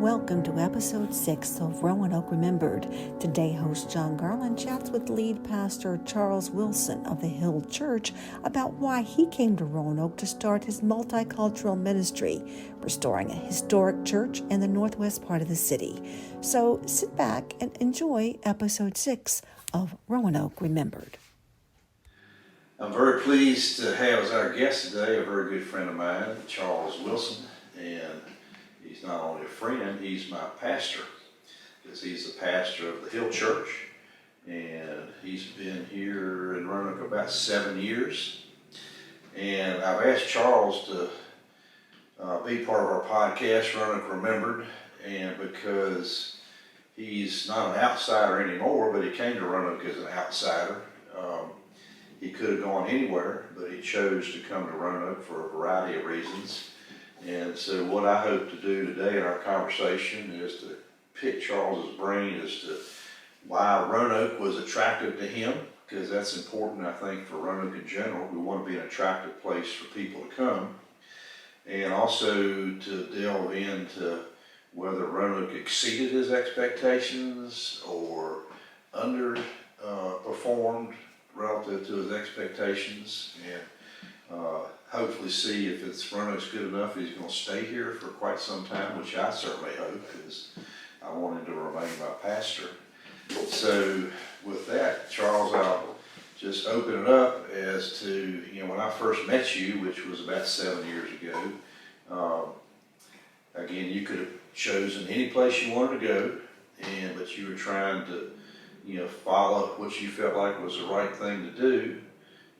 Welcome to episode 6 of Roanoke Remembered. Today, host John Garland chats with lead pastor Charles Wilson of the Hill Church about why he came to Roanoke to start his multicultural ministry, restoring a historic church in the northwest part of the city. So sit back and enjoy episode 6 of Roanoke Remembered. I'm very pleased to have as our guest today a very good friend of mine, Charles Wilson, and he's not only a friend, he's my pastor, because he's the pastor of the Hill Church, and he's been here in Roanoke about 7 years. And I've asked Charles to be part of our podcast, Roanoke Remembered, and because he's not an outsider anymore, but he came to Roanoke as an outsider. He could have gone anywhere, but he chose to come to Roanoke for a variety of reasons. And so what I hope to do today in our conversation is to pick Charles's brain as to why Roanoke was attractive to him, because that's important, I think, for Roanoke in general. We want to be an attractive place for people to come. And also to delve into whether Roanoke exceeded his expectations or underperformed relative to his expectations, and hopefully see if Roanoke's good enough, he's going to stay here for quite some time, which I certainly hope, because I want him to remain my pastor. So with that, Charles, I'll just open it up as to, when I first met you, which was about 7 years ago, again, you could have chosen any place you wanted to go, but you were trying to follow what you felt like was the right thing to do,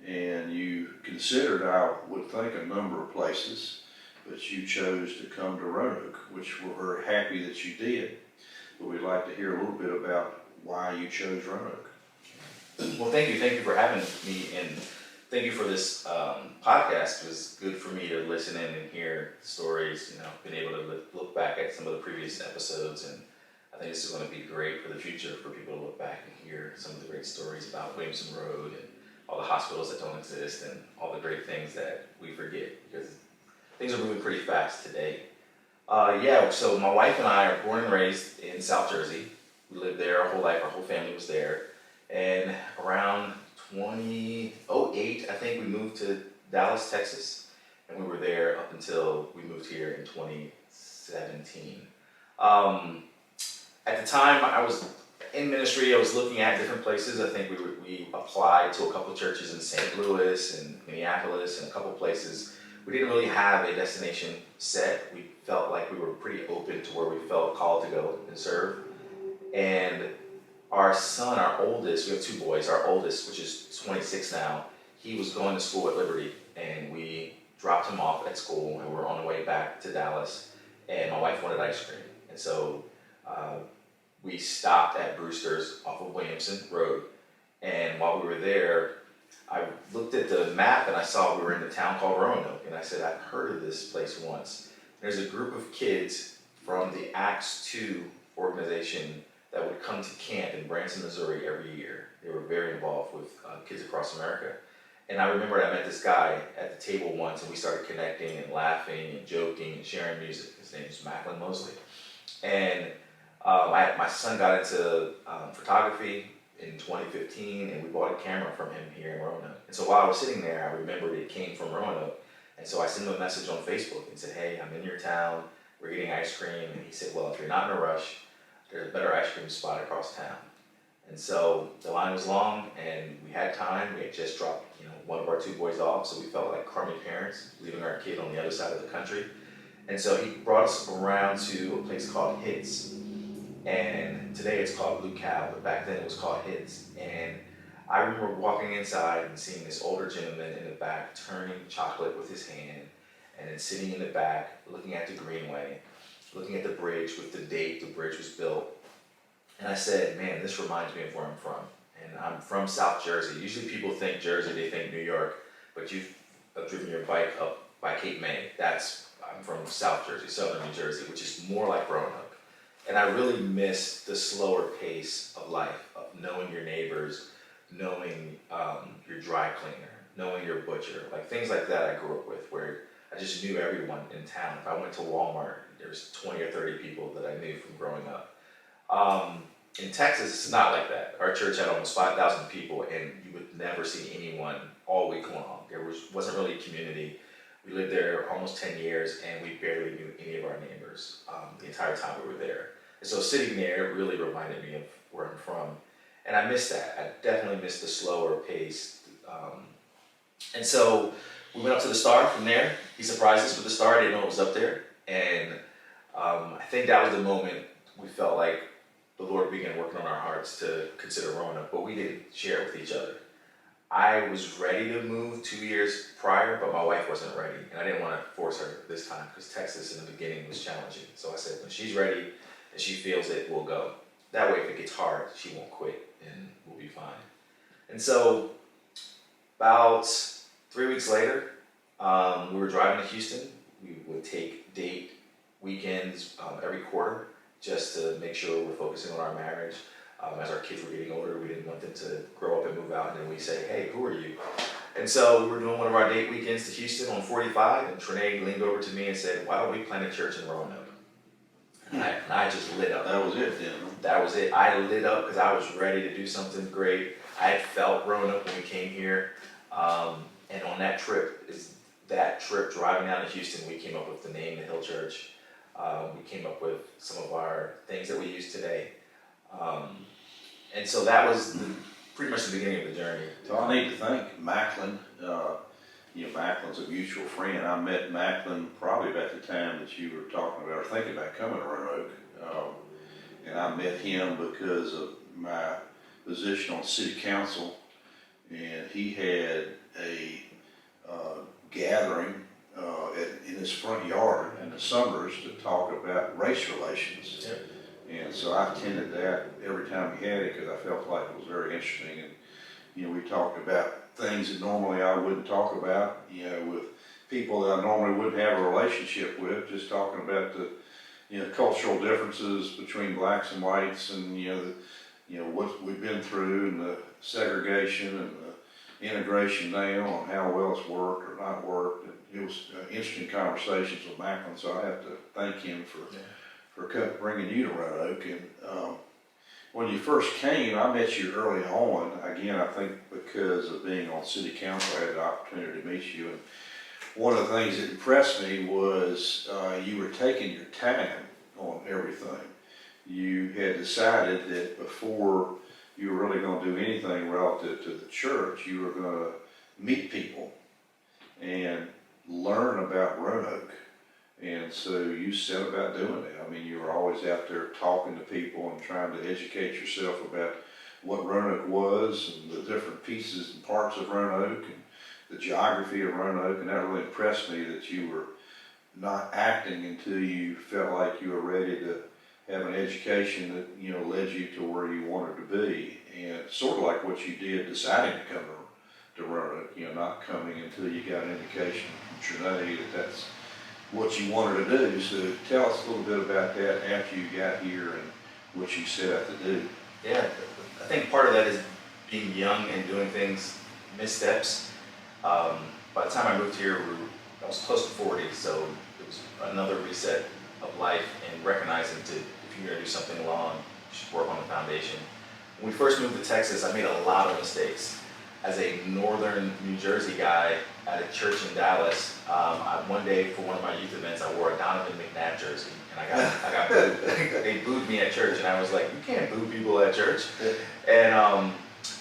and you considered, I would think, a number of places, but you chose to come to Roanoke, which we're very happy that you did. But we'd like to hear a little bit about why you chose Roanoke. Well, thank you for having me, and thank you for this podcast. It was good for me to listen in and hear stories, been able to look back at some of the previous episodes, and I think this is going to be great for the future for people to look back and hear some of the great stories about Williamson Road and all the hospitals that don't exist and all the great things that we forget, because things are moving pretty fast today. So my wife and I are born and raised in South Jersey. We lived there our whole life. Our whole family was there. And around 2008, I think, we moved to Dallas, Texas. And we were there up until we moved here in 2017. At the time, I was in ministry. I was looking at different places. I think we applied to a couple of churches in St. Louis and Minneapolis and a couple of places. We didn't really have a destination set. We felt like we were pretty open to where we felt called to go and serve. And our son, our oldest, we have two boys. Our oldest, which is 26 now, he was going to school at Liberty, and we dropped him off at school, and we were on the way back to Dallas, and my wife wanted ice cream. And so we stopped at Brewster's off of Williamson Road, and while we were there, I looked at the map and I saw we were in a town called Roanoke, and I said, I've heard of this place once. There's a group of kids from the Acts 2 organization that would come to camp in Branson, Missouri every year. They were very involved with kids across America. And I remember I met this guy at the table once, and we started connecting and laughing and joking and sharing music. His name is Macklin Mosley. And my son got into photography in 2015, and we bought a camera from him here in Roanoke. And so while I was sitting there, I remembered it came from Roanoke. And so I sent him a message on Facebook and said, hey, I'm in your town, we're getting ice cream. And he said, well, if you're not in a rush, there's a better ice cream spot across town. And so the line was long, and we had time. We had just dropped one of our two boys off, so we felt like crummy parents, leaving our kid on the other side of the country. And so he brought us around to a place called Hits. And today it's called Blue Cow, but back then it was called Hits. And I remember walking inside and seeing this older gentleman in the back turning chocolate with his hand, and then sitting in the back, looking at the greenway, looking at the bridge with the date the bridge was built. And I said, man, this reminds me of where I'm from. And I'm from South Jersey. Usually people think Jersey, they think New York, but you've driven your bike up by Cape May. I'm from South Jersey, Southern New Jersey, which is more like Roanoke. And I really miss the slower pace of life, of knowing your neighbors, knowing your dry cleaner, knowing your butcher, like things like that I grew up with, where I just knew everyone in town. If I went to Walmart, There's 20 or 30 people that I knew from growing up. In Texas, it's not like that. Our church had almost 5,000 people, and you would never see anyone all week long. There wasn't really a community. We lived there almost 10 years, and we barely knew any of our neighbors the entire time we were there. And so sitting there really reminded me of where I'm from. And I missed that. I definitely missed the slower pace. And so we went up to the Star from there. He surprised us with the Star. I didn't know it was up there. And I think that was the moment we felt like the Lord began working on our hearts to consider Roanoke, but we didn't share it with each other. I was ready to move 2 years prior, but my wife wasn't ready. And I didn't want to force her this time because Texas in the beginning was challenging. So I said, when she's ready and she feels it, we'll go. That way, if it gets hard, she won't quit and we'll be fine. And so about 3 weeks later, we were driving to Houston. We would take date weekends every quarter just to make sure we're focusing on our marriage. As our kids were getting older, we didn't want them to grow up and move out, and then we say, hey, who are you? And so we were doing one of our date weekends to Houston on 45, and Trinae leaned over to me and said, why don't we plant a church in Roanoke? And I just lit up. That was it then. That was it. I lit up because I was ready to do something great. I had felt Roanoke when we came here. And on that trip, driving down to Houston, we came up with the name, the Hill Church. We came up with some of our things that we use today. And so that was pretty much the beginning of the journey. So I need to thank Macklin. Macklin's a mutual friend. I met Macklin probably about the time that you were talking about or thinking about coming to Roanoke. And I met him because of my position on city council. And he had a gathering in his front yard in the summers to talk about race relations. Yep. And so I attended that every time we had it because I felt like it was very interesting. And, we talked about things that normally I wouldn't talk about, with people that I normally wouldn't have a relationship with, just talking about the, cultural differences between blacks and whites and, what we've been through and the segregation and the integration now and how well it's worked or not worked. And it was interesting conversations with Macklin, so I have to thank him for bringing you to Roanoke. And when you first came, I met you early on. Again, I think because of being on city council, I had the opportunity to meet you. And one of the things that impressed me was you were taking your time on everything. You had decided that before you were really going to do anything relative to the church, you were going to meet people and learn about Roanoke. And so you set about doing it. I mean, you were always out there talking to people and trying to educate yourself about what Roanoke was and the different pieces and parts of Roanoke and the geography of Roanoke. And that really impressed me that you were not acting until you felt like you were ready to have an education that, led you to where you wanted to be. And sort of like what you did deciding to come to Roanoke, not coming until you got an indication from Trinae that that's what you wanted to do. So tell us a little bit about that after you got here and what you set out to do. Yeah, I think part of that is being young and doing things, missteps. By the time I moved here, I was close to 40, so it was another reset of life and recognizing if you're going to do something long, you should work on the foundation. When we first moved to Texas, I made a lot of mistakes. As a northern New Jersey guy at a church in Dallas, one day for one of my youth events, I wore a Donovan McNabb jersey, and I got booed. They booed me at church, and I was like, you can't boo people at church. And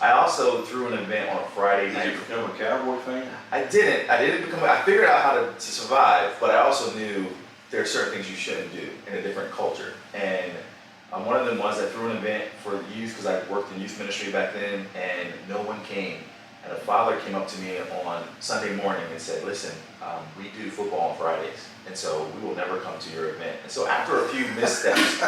I also threw an event on a Friday night. Did you become a Cowboy fan? I didn't. I figured out how to survive, but I also knew there are certain things you shouldn't do in a different culture. And one of them was I threw an event for youth because I worked in youth ministry back then, and no one came. And a father came up to me on Sunday morning and said, listen, we do football on Fridays, and so we will never come to your event. And so after a few missteps,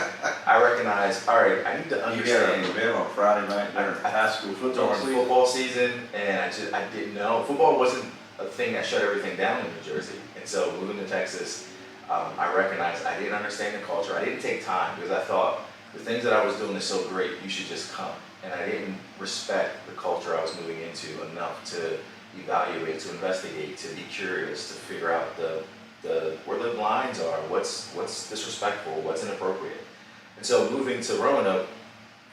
I recognized, all right, I need to understand. You had an event on Friday night during high school football season, and I didn't know. Football wasn't a thing that shut everything down in New Jersey. And so moving to Texas, I recognized I didn't understand the culture. I didn't take time because I thought the things that I was doing is so great, you should just come. And I didn't respect the culture I was moving into enough to evaluate, to investigate, to be curious, to figure out the where the lines are, what's disrespectful, what's inappropriate. And so moving to Roanoke,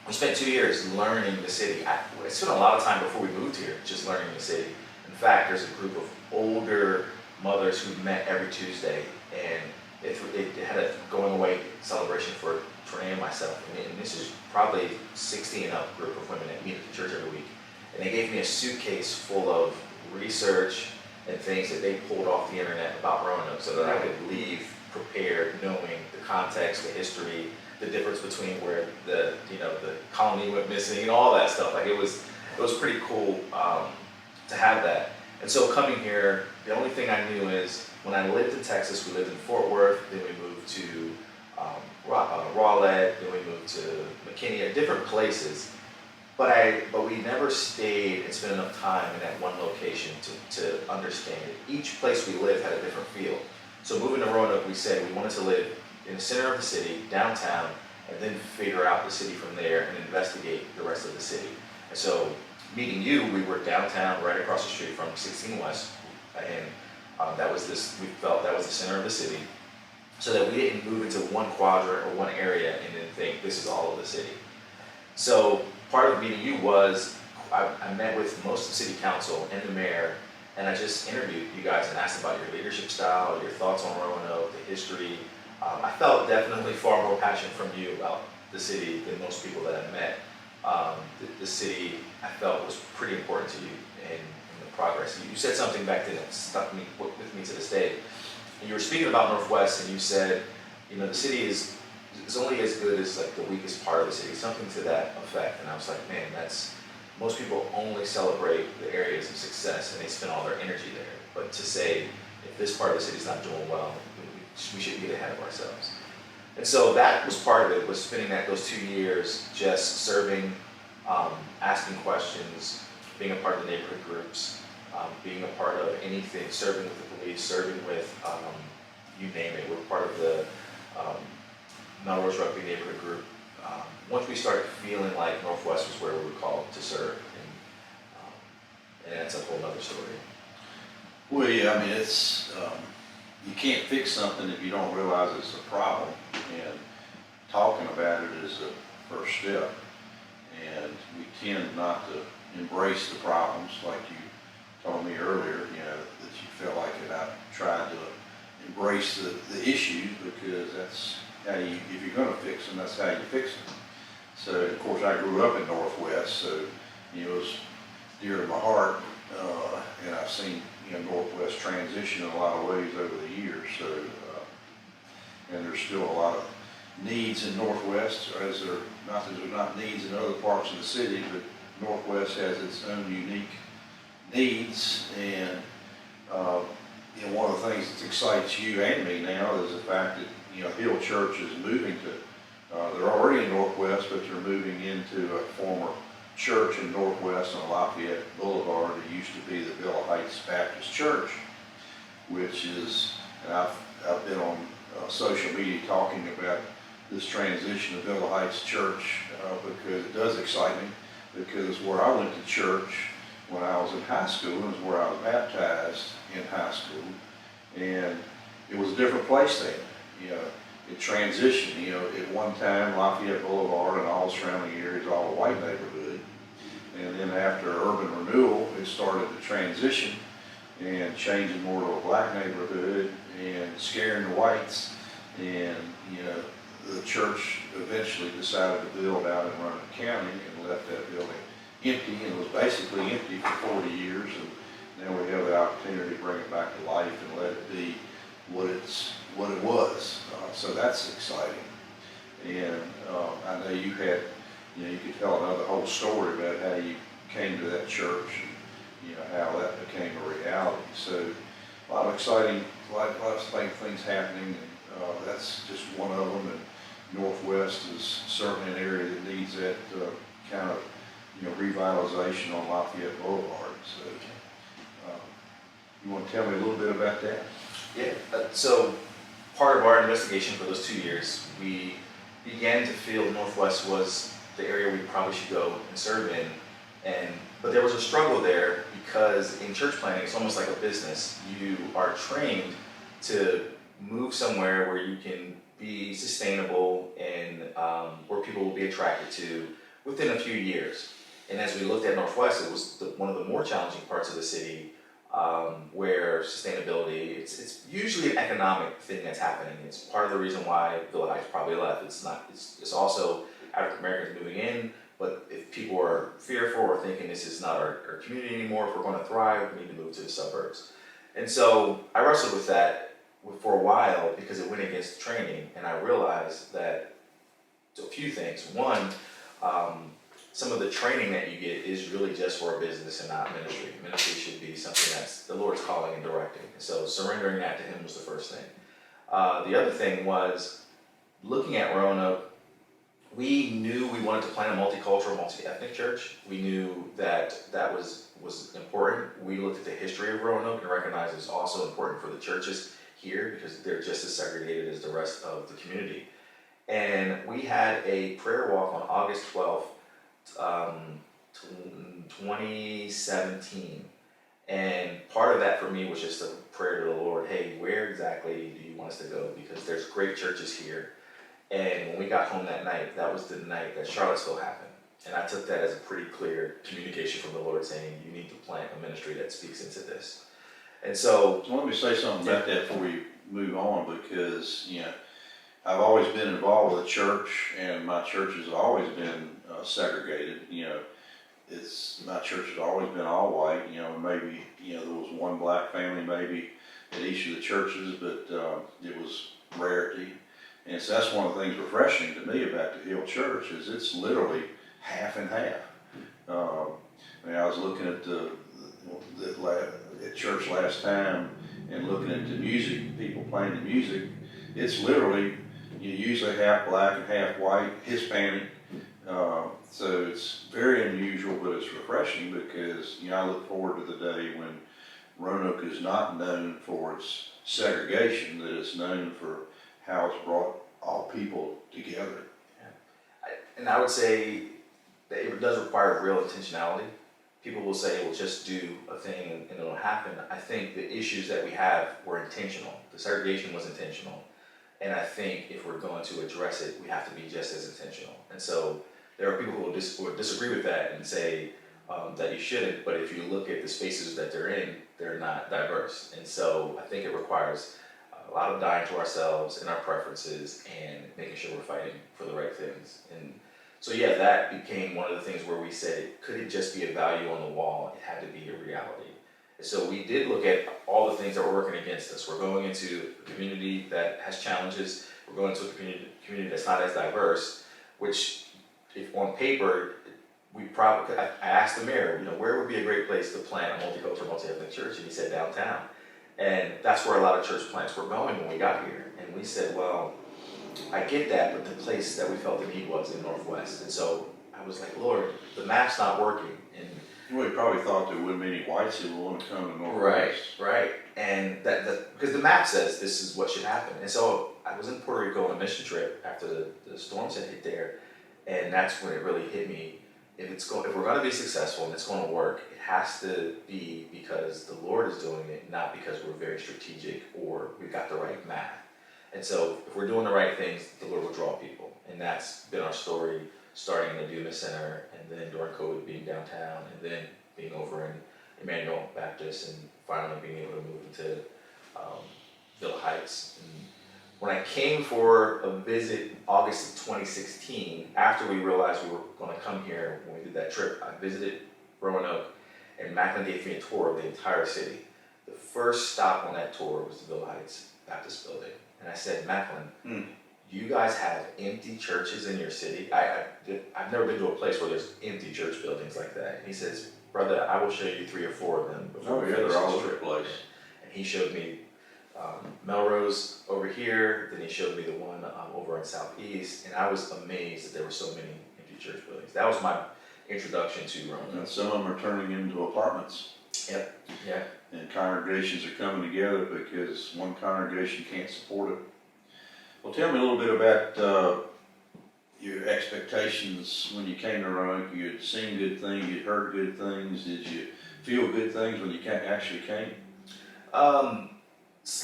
we spent 2 years learning the city. I spent a lot of time before we moved here just learning the city. In fact, there's a group of older mothers who met every Tuesday, and it had a going away celebration for Trinae and myself. And this is probably 60 and up group of women that meet at the church every week. And they gave me a suitcase full of research and things that they pulled off the internet about Roanoke, so that I could leave prepared, knowing the context, the history, the difference between where the colony went missing and all that stuff. Like it was pretty cool to have that. And so coming here, the only thing I knew is when I lived in Texas, we lived in Fort Worth, then we moved to Rowlett, then we moved to McKinney, different places. But we never stayed and spent enough time in that one location to understand it. Each place we lived had a different feel. So moving to Roanoke, we said we wanted to live in the center of the city, downtown, and then figure out the city from there and investigate the rest of the city. And so meeting you, we were downtown, right across the street from 16 West, and we felt that was the center of the city, so that we didn't move into one quadrant or one area and then think this is all of the city. So part of meeting you was I met with most of the city council and the mayor, and I just interviewed you guys and asked about your leadership style, your thoughts on Roanoke, the history. I felt definitely far more passion from you about the city than most people that I met. The city, I felt, was pretty important to you in the progress. You said something back then that stuck with me to this day. And you were speaking about Northwest, and you said, the city is only as good as like the weakest part of the city, something to that effect. And I was like, man, most people only celebrate the areas of success and they spend all their energy there. But to say, if this part of the city's not doing well, we shouldn't get ahead of ourselves. And so that was part of it, was spending those 2 years just serving, asking questions, being a part of the neighborhood groups, being a part of anything, serving with the police, serving with, you name it. We're part of the Melrose Rugby neighborhood group. Once we started feeling like Northwest was where we were called to serve, and that's a whole other story. Well, yeah, I mean, it's, you can't fix something if you don't realize it's a problem, and talking about it is the first step. And we tend not to embrace the problems, like you told me earlier, that you felt like that I tried to embrace the issues, because that's how if you're going to fix them, that's how you fix them. So, of course, I grew up in Northwest, so it was dear to my heart, and I've seen Northwest transition in a lot of ways over the years. So, and there's still a lot of needs in Northwest, as there's not needs in other parts of the city, but Northwest has its own unique needs. And one of the things that excites you and me now is the fact that Hill Church is moving to. They're already in Northwest, but they're moving into a former church in Northwest on Lafayette Boulevard. It used to be the Villa Heights Baptist Church, which is, and I've been on social media talking about this transition to Villa Heights Church because it does excite me, because where I went to church when I was in high school is where I was baptized in high school, and it was a different place then. It transitioned. At one time Lafayette Boulevard and all the surrounding areas, all a white neighborhood, and then after urban renewal, it started to transition and changing more to a black neighborhood and scaring the whites. And the church eventually decided to build out in Roanoke County and left that building empty, and it was basically empty for 40 years. And now we have the opportunity to bring it back to life and let it be what it was. So that's exciting. And I know you had, you could tell another whole story about how you came to that church and how that became a reality. So a lot of exciting, a lot of things happening, and that's just one of them. And Northwest is certainly an area that needs that kind of revitalization on Lafayette Boulevard. So you want to tell me a little bit about that? Yeah. So part of our investigation for those 2 years, we began to feel Northwest was the area we probably should go and serve in. But there was a struggle there, because in church planning, it's almost like a business. You are trained to move somewhere where you can be sustainable and where people will be attracted to within a few years. And as we looked at Northwest, it was one of the more challenging parts of the city where sustainability, it's usually an economic thing that's happening. It's part of the reason why Villa Heights probably left. It's also African Americans moving in, but if people are fearful or thinking this is not our community anymore, if we're going to thrive, we need to move to the suburbs. And so I wrestled with that for a while because it went against training, and I realized that a few things. One, some of the training that you get is really just for a business and not ministry. Ministry should be something that's the Lord's calling and directing. And so surrendering that to Him was the first thing. The other thing was looking at Roanoke. We knew we wanted to plant a multicultural, multi-ethnic church. We knew that that was important. We looked at the history of Roanoke and recognized it's also important for the churches here because they're just as segregated as the rest of the community. And we had a prayer walk on August 12th, 2017. And part of that for me was just a prayer to the Lord, hey, where exactly do you want us to go? Because there's great churches here. And when we got home that night, that was the night that Charlottesville happened. And I took that as a pretty clear communication from the Lord saying, you need to plant a ministry that speaks into this. And so let me say something about that before we move on, because, I've always been involved with the church, and my church has always been segregated. My church has always been all white. Maybe there was one black family maybe at each of the churches, but it was rarity. And so that's one of the things refreshing to me about the Hill Church is it's literally half and half. I was looking at at church last time and looking at the music, people playing the music. It's literally usually half black and half white, Hispanic. So it's very unusual, but it's refreshing because I look forward to the day when Roanoke is not known for its segregation, that it's known for how it's brought all people together. And I would say that it does require real intentionality. People will say, well, just do a thing and it'll happen. I think the issues that we have were intentional. The segregation was intentional. And I think if we're going to address it, we have to be just as intentional. And so there are people who will disagree with that and say that you shouldn't, but if you look at the spaces that they're in, they're not diverse. And so I think it requires a lot of dying to ourselves and our preferences and making sure we're fighting for the right things. And so that became one of the things where we said, could it just be a value on the wall? It had to be a reality. And so we did look at all the things that were working against us. We're going into a community that has challenges. We're going into a community that's not as diverse, which if on paper, I asked the mayor, where would be a great place to plant a multicultural, multi-ethnic church? And he said downtown. And that's where a lot of church plants were going when we got here. And we said, well, I get that, but the place that we felt the need was in Northwest. And so I was like, Lord, the map's not working. And Well, he probably thought there wouldn't be any whites who would want to come to Northwest. Right. And that because the map says this is what should happen. And so I was in Puerto Rico on a mission trip after the storms had hit there, and that's when it really hit me. If we're going to be successful and it's going to work, it has to be because the Lord is doing it, not because we're very strategic or we've got the right math. And so if we're doing the right things, the Lord will draw people. And that's been our story, starting in the Dumas Center, and then during COVID being downtown, and then being over in Emmanuel Baptist, and finally being able to move into Villa Heights. And when I came for a visit in August of 2016, after we realized we were going to come here, when we did that trip, I visited Roanoke, and Macklin gave me a tour of the entire city. The first stop on that tour was the Villa Heights Baptist building. And I said, Macklin, you guys have empty churches in your city? I've never been to a place where there's empty church buildings like that. And he says, brother, I will show you 3 or 4 of them before we finish they're all this over the trip. place. And he showed me Melrose over here, then he showed me the one over in Southeast, and I was amazed that there were so many empty church buildings. That was my introduction to Roanoke. And some of them are turning into apartments. Yep. Yeah. And congregations are coming together because one congregation can't support it. Well, tell me a little bit about your expectations when you came to Roanoke. You had seen good things, you'd heard good things. Did you feel good things when you actually came?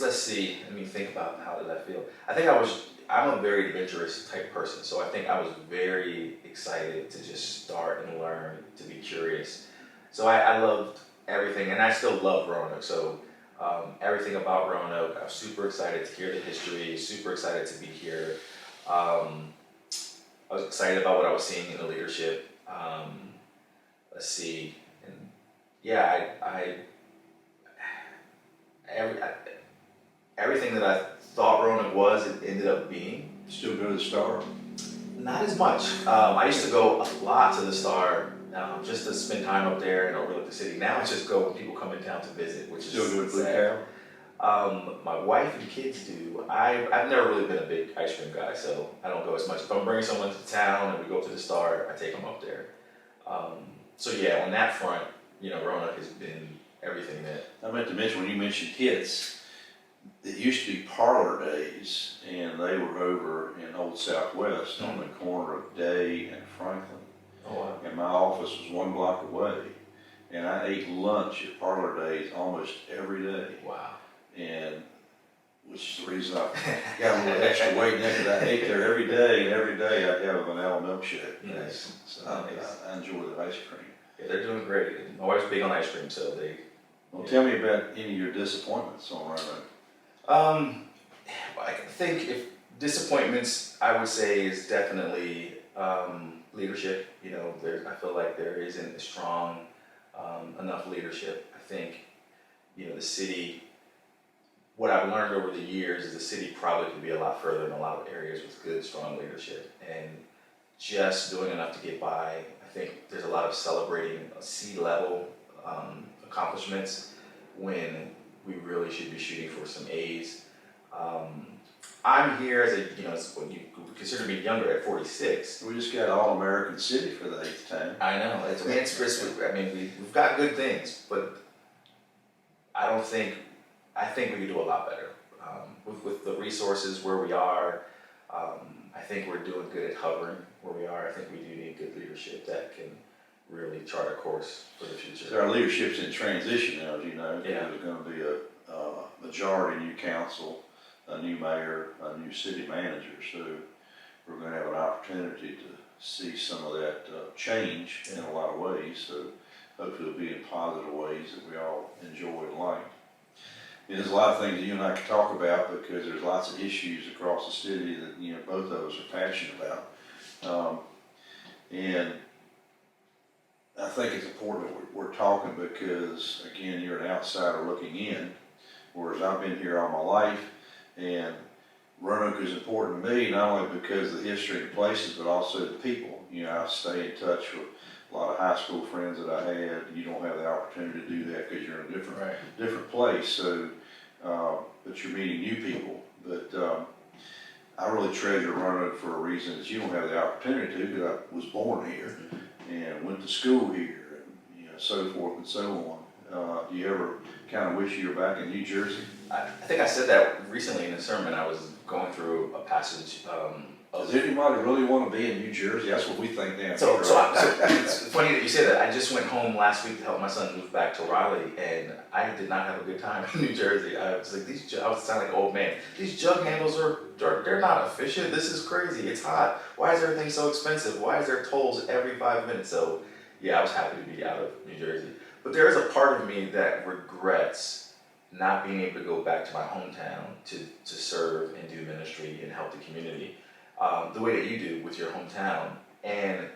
let's see, let me think about how did I feel. I'm a very adventurous type person, so I think I was very excited to just start and learn, to be curious. So I loved everything, and I still love Roanoke. So everything about Roanoke, I was super excited to hear the history, super excited to be here. Um, I was excited about what I was seeing in the leadership. Let's see, and yeah, every, I everything that I thought Roanoke was, it ended up being. Still go to the Star? Not as much. I used to go a lot to the Star just to spend time up there and overlook the city. Now I just go when people come in town to visit, which Still is go to Blue sad. Cow? My wife and kids do. I've never really been a big ice cream guy, so I don't go as much. If I'm bringing someone to town and we go to the Star, I take them up there. So yeah, on that front, Roanoke has been everything that. I meant to mention, when you mentioned hits, it used to be parlor days, and they were over in Old Southwest on the corner of Day and Franklin. Oh wow. And my office was 1 block away, and I ate lunch at parlor days almost every day. Wow. And which is the reason I got a little extra weight now, because I ate there every day, and every day I'd have a vanilla milkshake. Nice. So Nice. I enjoy the ice cream. Yeah, they're doing great. My wife's big on ice cream, so they. Well, tell me about any of your disappointments on Roanoke. I think if disappointments, I would say is definitely leadership. I feel like there isn't a strong enough leadership. I think, the city. What I've learned over the years is the city probably could be a lot further in a lot of areas with good, strong leadership, and just doing enough to get by. I think there's a lot of celebrating C-level accomplishments when we really should be shooting for some A's. I'm here as when you consider me younger at 46. We just got All-American City for the 8th time. I know. We've got good things, but I think we could do a lot better. With the resources where we are, I think we're doing good at hovering where we are. I think we do need good leadership that can really chart a course for the future. So our leadership's in transition now, as you know. Yeah. There's going to be a majority new council, a new mayor, a new city manager. So we're going to have an opportunity to see some of that change in a lot of ways. So hopefully it'll be in positive ways that we all enjoy and like. And there's a lot of things that you and I can talk about, because there's lots of issues across the city that both of us are passionate about. And I think it's important that we're talking, because again, you're an outsider looking in, whereas I've been here all my life, and Roanoke is important to me, not only because of the history and places, but also the people. I stay in touch with a lot of high school friends that I had. You don't have the opportunity to do that because you're in a different place. So, but you're meeting new people. But I really treasure Roanoke for a reason that you don't have the opportunity to, because I was born here and went to school here, and so forth and so on. Do you ever kind of wish you were back in New Jersey? I think I said that recently in a sermon. I was going through a passage. Does anybody really want to be in New Jersey? That's what we think down So here. it's funny that you say that. I just went home last week to help my son move back to Raleigh, and I did not have a good time in New Jersey. I was like, I was sounding like an old man. These jug handles they're not efficient. This is crazy. It's hot. Why is everything so expensive? Why is there tolls every 5 minutes? So yeah, I was happy to be out of New Jersey. But there is a part of me that regrets not being able to go back to my hometown to serve and do ministry and help the community. The way that you do with your hometown. And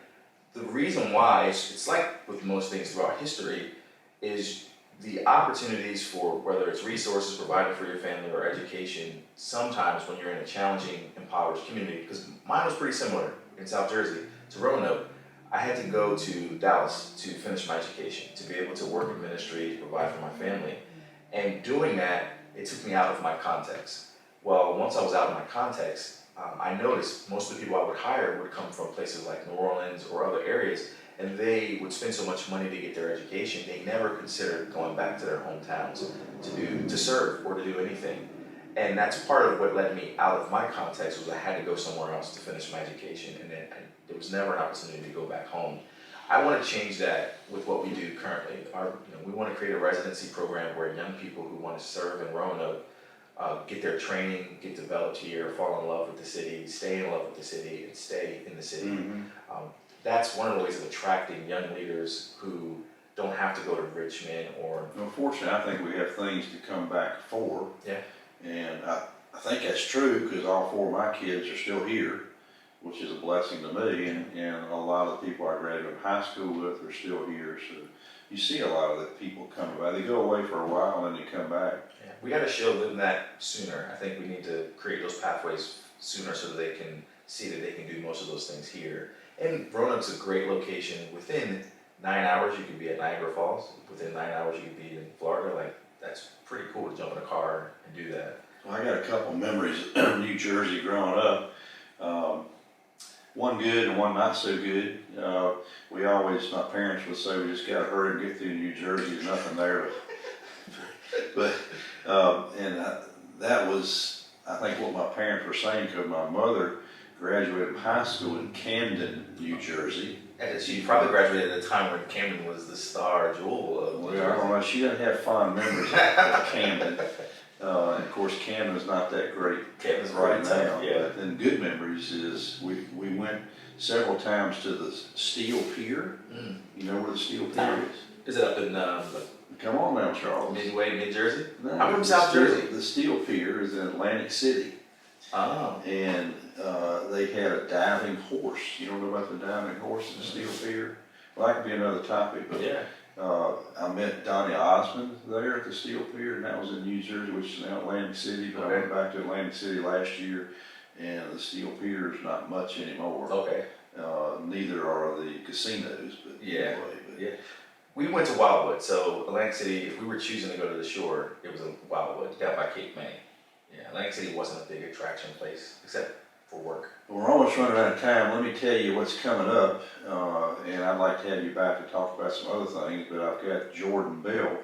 the reason why, it's like with most things throughout history, is the opportunities for, whether it's resources provided for your family or education, sometimes when you're in a challenging, impoverished community, because mine was pretty similar in South Jersey to Roanoke, I had to go to Dallas to finish my education, to be able to work in ministry, to provide for my family. And doing that, it took me out of my context. Well, once I was out of my context, I noticed most of the people I would hire would come from places like New Orleans or other areas, and they would spend so much money to get their education, they never considered going back to their hometowns to serve or to do anything. And that's part of what led me out of my context, was I had to go somewhere else to finish my education, and then there was never an opportunity to go back home. I want to change that with what we do currently. We want to create a residency program where young people who want to serve in Roanoke get their training, get developed here, fall in love with the city, stay in love with the city, and stay in the city. That's one of the ways of attracting young leaders who don't have to go to Richmond or. Unfortunately, I think we have things to come back for. Yeah. And I think that's true because all 4 of my kids are still here, which is a blessing to me. And a lot of the people I graduated high school with are still here. So you see a lot of the people coming by. They go away for a while and they come back. Yeah. We got to show them that sooner. I think we need to create those pathways sooner so that they can see that they can do most of those things here. And Roanoke's a great location. Within 9 hours, you could be at Niagara Falls. Within 9 hours, you could be in Florida. Like, that's pretty cool to jump in a car and do that. Well, I got a couple of memories of New Jersey growing up. One good and one not so good. We always, my parents would say, we just got to hurry and get through New Jersey. There's nothing there. That was, I think, what my parents were saying, because my mother graduated from high school in Camden, New Jersey. And she probably graduated at a time when Camden was the star jewel of New Jersey. I don't know, she doesn't have fond memories of Camden. And of course, Camden's not that great Camden's right now. Yeah. But then good memories is we went several times to the Steel Pier. You know where the Steel Pier is? Is it up in Come on now, Charles. Midway, Mid-Jersey? No, I'm from South Jersey. The Steel Pier is in Atlantic City. Oh. And they had a diving horse. You don't know about the diving horse in the Steel Pier? Well, that could be another topic, but Yeah. I met Donnie Osmond there at the Steel Pier, and that was in New Jersey, which is now Atlantic City, but I went back to Atlantic City last year, and the Steel Pier is not much anymore. Okay. Neither are the casinos, but anyway. But Yeah. We went to Wildwood, so Atlantic City, if we were choosing to go to the shore, it was in Wildwood, down by Cape May. Yeah, Atlantic City wasn't a big attraction place, except for work. We're almost running out of time. Let me tell you what's coming up, and I'd like to have you back to talk about some other things, but I've got Jordan Bell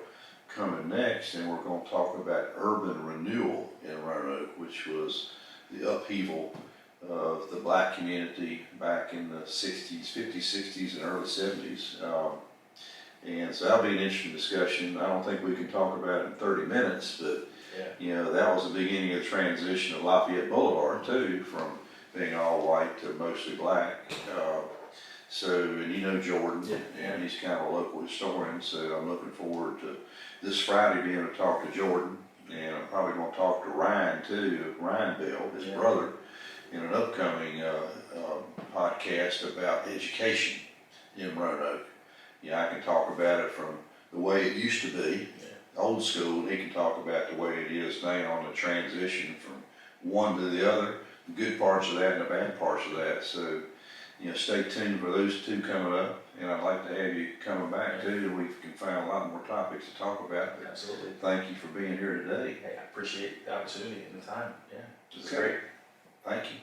coming next, and we're going to talk about urban renewal in Roanoke, which was the upheaval of the black community back in the 60s, 50s, 60s, and early 70s. And so that'll be an interesting discussion. I don't think we can talk about it in 30 minutes, but you know, that was the beginning of the transition of Lafayette Boulevard too, from being all white to mostly black. And you know Jordan, and he's kind of a local historian, so I'm looking forward to this Friday being able to talk to Jordan, and I'm probably going to talk to Ryan too, Ryan Bell, his brother, in an upcoming podcast about education in Roanoke. I can talk about it from the way it used to be, old school, and he can talk about the way it is now on the transition from one to the other, the good parts of that and the bad parts of that. So, stay tuned for those two coming up, and I'd like to have you coming back too, and we can find a lot more topics to talk about. Absolutely. Thank you for being here today. Hey, I appreciate the opportunity and the time. Yeah, it was Okay. great. Thank you.